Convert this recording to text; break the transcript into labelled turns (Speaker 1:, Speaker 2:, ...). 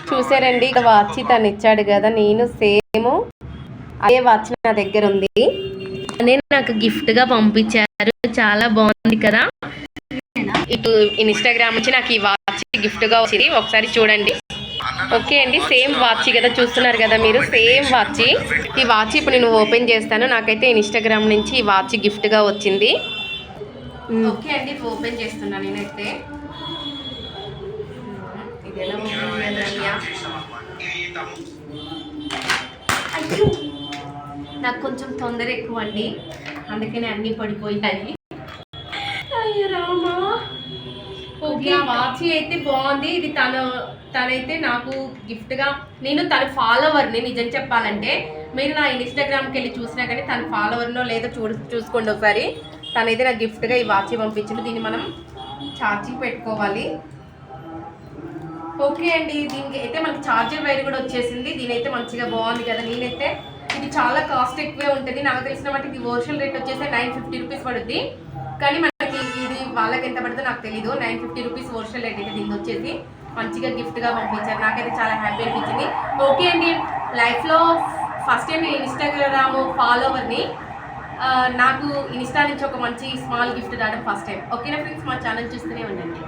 Speaker 1: చూసారండి ఇక్కడ వాచ్ తను ఇచ్చాడు కదా, నేను సేమ్ అదే వాచ్ నా దగ్గర ఉంది. నేను నాకు గిఫ్ట్గా పంపించారు, చాలా బాగుంది కదా. ఇటు ఇన్స్టాగ్రామ్ నుంచి నాకు ఈ వాచ్ గిఫ్ట్గా వచ్చింది, ఒకసారి చూడండి. ఓకే అండి, సేమ్ వాచ్ కదా చూస్తున్నారు కదా మీరు, సేమ్ వాచ్. ఈ వాచ్ ఇప్పుడు నేను ఓపెన్ చేస్తాను. నాకైతే ఇన్స్టాగ్రామ్ నుంచి ఈ వాచ్ గిఫ్ట్గా వచ్చింది. ఓకే అండి, ఓపెన్ చేస్తున్నాను నేనైతే. ఇది ఎలా ఓపెన్ చేయాలి? అయ్యో, నాకు కొంచెం తొందర ఎక్కువ అండి, అందుకనే అన్నీ పడిపోయాయి. అయ్యో రామా. ఓకే, వాచ్ అయితే బాగుంది. ఇది తనైతే నాకు గిఫ్ట్గా, నేను తన ఫాలోవర్ని నిజం చెప్పాలంటే. మీరు నా ఇన్స్టాగ్రామ్కి వెళ్ళి చూసినా కానీ తన ఫాలోవర్నో లేదో చూసుకోండి ఒకసారి. తనైతే నాకు గిఫ్ట్గా ఈ వాచ్ పంపించింది. దీన్ని మనం ఛార్జింగ్ పెట్టుకోవాలి. ఓకే అండి, దీనికి అయితే మనకి ఛార్జర్ వైర్ కూడా వచ్చేసింది. దీనైతే మంచిగా బాగుంది కదా. నేనైతే ఇది చాలా కాస్ట్ ఎక్కువే ఉంటుంది, నాకు తెలిసిన మట్టి ఇది హోల్సేల్ రేట్ వచ్చేసి 950 రూపీస్ పడుద్ది. కానీ మనకి ఇది వాళ్ళకి ఎంత పడుతుందో నాకు తెలీదు. 950 రూపీస్ హోల్సేల్ రేట్ అయితే దీనికి వచ్చేసి మంచిగా గిఫ్ట్గా పంపించారు. నాకైతే చాలా హ్యాపీ అనిపించింది. ఓకే అండి, లైఫ్లో ఫస్ట్ టైం నేను ఇన్స్టాగ్రామ్ ఫాలోవర్ని, నాకు ఇన్స్టా నుంచి ఒక మంచి స్మాల్ గిఫ్ట్ రావడం ఫస్ట్ టైం. ఓకేనా ఫ్రెండ్స్, మా ఛానల్ చూస్తూనే ఉండండి.